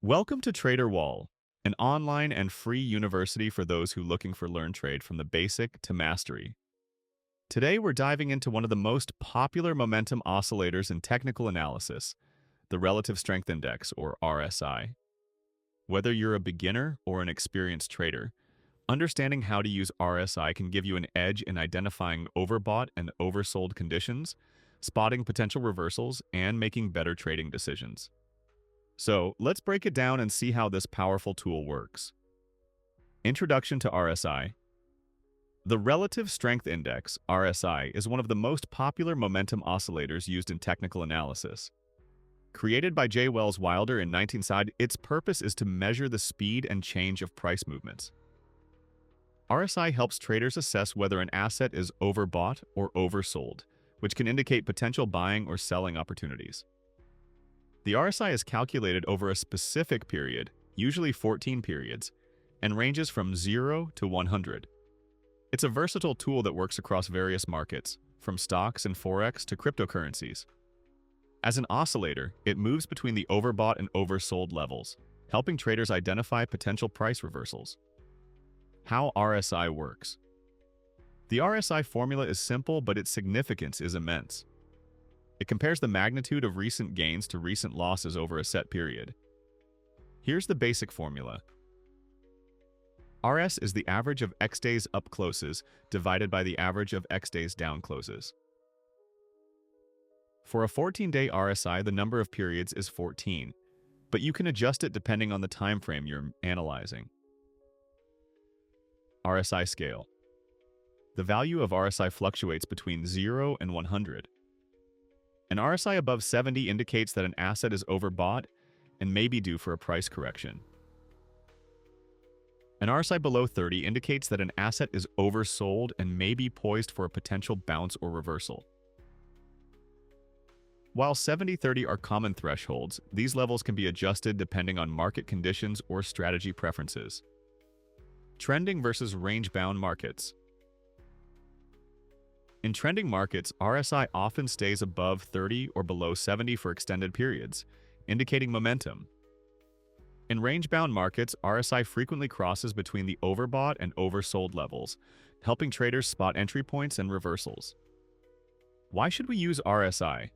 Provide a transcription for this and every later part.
Welcome to Trader Wall, an online and free university for those who looking for learn trade from the basic to mastery. Today we're diving into one of the most popular momentum oscillators in technical analysis, the Relative Strength Index, or RSI. Whether you're a beginner or an experienced trader, understanding how to use RSI can give you an edge in identifying overbought and oversold conditions, spotting potential reversals, and making better trading decisions. So, let's break it down and see how this powerful tool works. Introduction to RSI. The Relative Strength Index, RSI, is one of the most popular momentum oscillators used in technical analysis. Created by J. Wells Wilder in 1960, its purpose is to measure the speed and change of price movements. RSI helps traders assess whether an asset is overbought or oversold, which can indicate potential buying or selling opportunities. The RSI is calculated over a specific period, usually 14 periods, and ranges from 0 to 100. It's a versatile tool that works across various markets, from stocks and forex to cryptocurrencies. As an oscillator, it moves between the overbought and oversold levels, helping traders identify potential price reversals. How RSI works. The RSI formula is simple, but its significance is immense. It compares the magnitude of recent gains to recent losses over a set period. Here's the basic formula. RS is the average of X days up closes divided by the average of X days down closes. For a 14-day RSI, the number of periods is 14, but you can adjust it depending on the time frame you're analyzing. RSI scale. The value of RSI fluctuates between 0 and 100. An RSI above 70 indicates that an asset is overbought and may be due for a price correction. An RSI below 30 indicates that an asset is oversold and may be poised for a potential bounce or reversal. While 70-30 are common thresholds, these levels can be adjusted depending on market conditions or strategy preferences. Trending versus range-bound markets. In trending markets, RSI often stays above 30 or below 70 for extended periods, indicating momentum. In range-bound markets, RSI frequently crosses between the overbought and oversold levels, helping traders spot entry points and reversals. Why should we use RSI?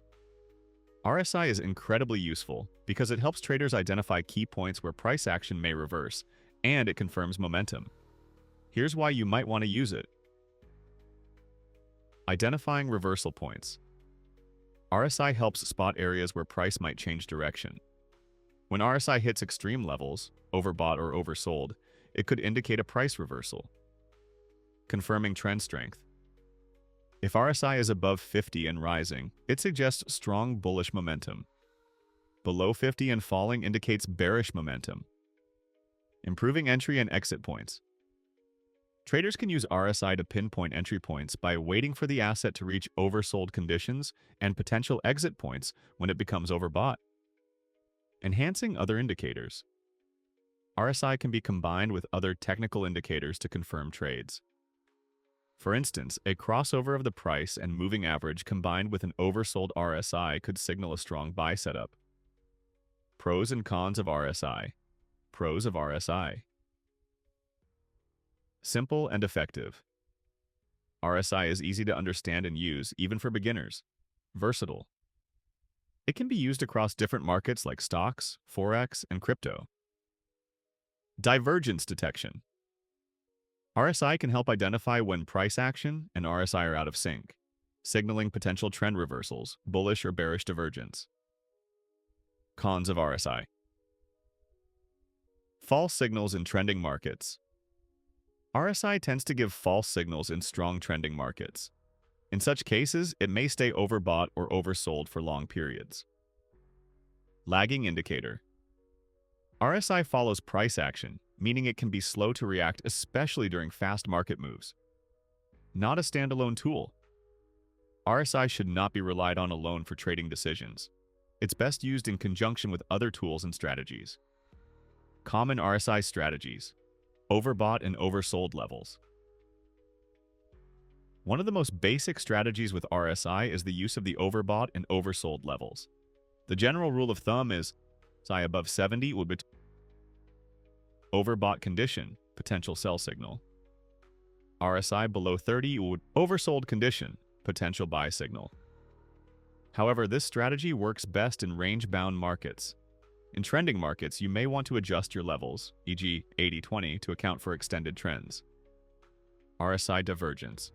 RSI is incredibly useful because it helps traders identify key points where price action may reverse, and it confirms momentum. Here's why you might want to use it. Identifying reversal points. RSI helps spot areas where price might change direction. When RSI hits extreme levels, overbought or oversold, it could indicate a price reversal. Confirming trend strength. If RSI is above 50 and rising, it suggests strong bullish momentum. Below 50 and falling indicates bearish momentum. Improving entry and exit points. Traders can use RSI to pinpoint entry points by waiting for the asset to reach oversold conditions and potential exit points when it becomes overbought. Enhancing other indicators. RSI can be combined with other technical indicators to confirm trades. For instance, a crossover of the price and moving average combined with an oversold RSI could signal a strong buy setup. Pros and cons of RSI. Pros of RSI. Simple and effective. RSI is easy to understand and use, even for beginners. Versatile. It can be used across different markets like stocks, forex, and crypto. Divergence detection. RSI can help identify when price action and RSI are out of sync, signaling potential trend reversals, bullish or bearish divergence. Cons of RSI. False signals in trending markets. RSI tends to give false signals in strong trending markets. In such cases, it may stay overbought or oversold for long periods. Lagging indicator. RSI follows price action, meaning it can be slow to react, especially during fast market moves. Not a standalone tool. RSI should not be relied on alone for trading decisions. It's best used in conjunction with other tools and strategies. Common RSI strategies. Overbought and oversold levels. One of the most basic strategies with RSI is the use of the overbought and oversold levels. The general rule of thumb is RSI above 70 would be overbought condition, potential sell signal. RSI below 30 would oversold condition, potential buy signal. However, this strategy works best in range-bound markets. In trending markets, you may want to adjust your levels, e.g. 80-20, to account for extended trends. RSI divergence.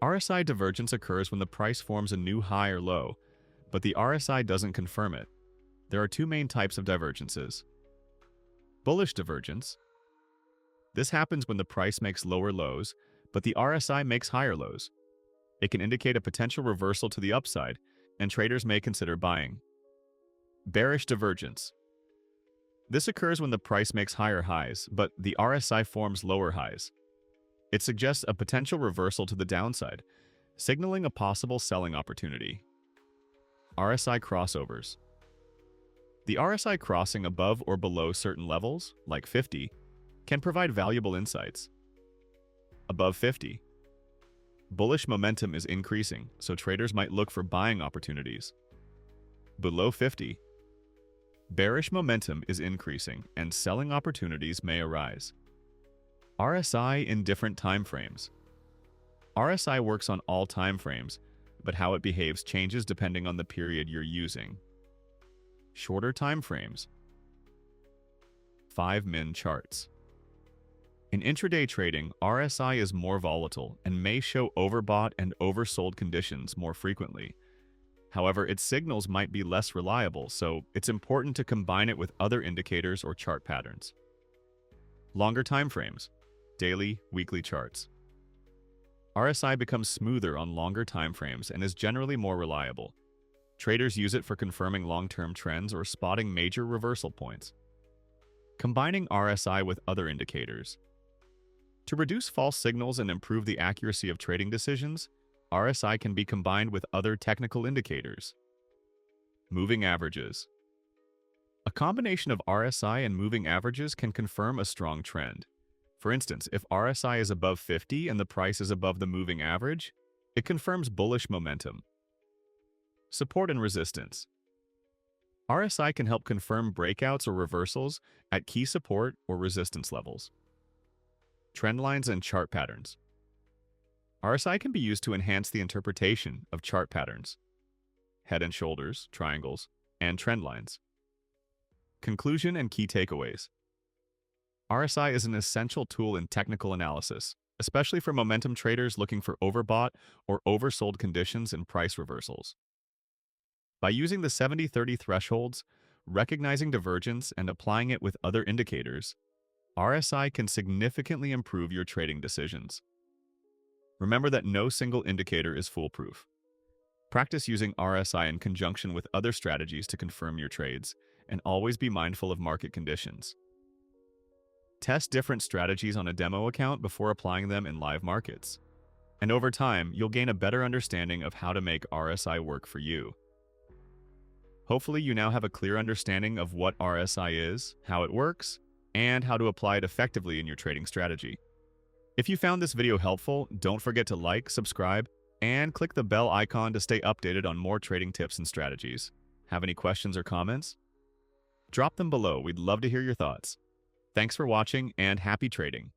RSI divergence occurs when the price forms a new high or low, but the RSI doesn't confirm it. There are two main types of divergences. Bullish divergence. This happens when the price makes lower lows, but the RSI makes higher lows. It can indicate a potential reversal to the upside, and traders may consider buying. Bearish divergence. This occurs when the price makes higher highs, but the RSI forms lower highs. It suggests a potential reversal to the downside, signaling a possible selling opportunity. RSI crossovers. The RSI crossing above or below certain levels, like 50, can provide valuable insights. Above 50, bullish momentum is increasing, so traders might look for buying opportunities. Below 50, bearish momentum is increasing and selling opportunities may arise. RSI in different time frames. RSI works on all time frames, but how it behaves changes depending on the period you're using. Shorter time frames. 5-min charts. In intraday trading, RSI is more volatile and may show overbought and oversold conditions more frequently. However, its signals might be less reliable, so it's important to combine it with other indicators or chart patterns. Longer time frames. Daily, weekly charts. RSI becomes smoother on longer time frames and is generally more reliable. Traders use it for confirming long-term trends or spotting major reversal points. Combining RSI with other indicators. To reduce false signals and improve the accuracy of trading decisions, RSI can be combined with other technical indicators. Moving averages. A combination of RSI and moving averages can confirm a strong trend. For instance, if RSI is above 50 and the price is above the moving average, it confirms bullish momentum. Support and resistance. RSI can help confirm breakouts or reversals at key support or resistance levels. Trend lines and chart patterns. RSI can be used to enhance the interpretation of chart patterns, head and shoulders, triangles, and trend lines. Conclusion and key takeaways. RSI is an essential tool in technical analysis, especially for momentum traders looking for overbought or oversold conditions and price reversals. By using the 70-30 thresholds, recognizing divergence, and applying it with other indicators, RSI can significantly improve your trading decisions. Remember that no single indicator is foolproof. Practice using RSI in conjunction with other strategies to confirm your trades, and always be mindful of market conditions. Test different strategies on a demo account before applying them in live markets. And over time, you'll gain a better understanding of how to make RSI work for you. Hopefully, you now have a clear understanding of what RSI is, how it works, and how to apply it effectively in your trading strategy. If you found this video helpful, don't forget to like, subscribe, and click the bell icon to stay updated on more trading tips and strategies. Have any questions or comments? Drop them below. We'd love to hear your thoughts. Thanks for watching and happy trading.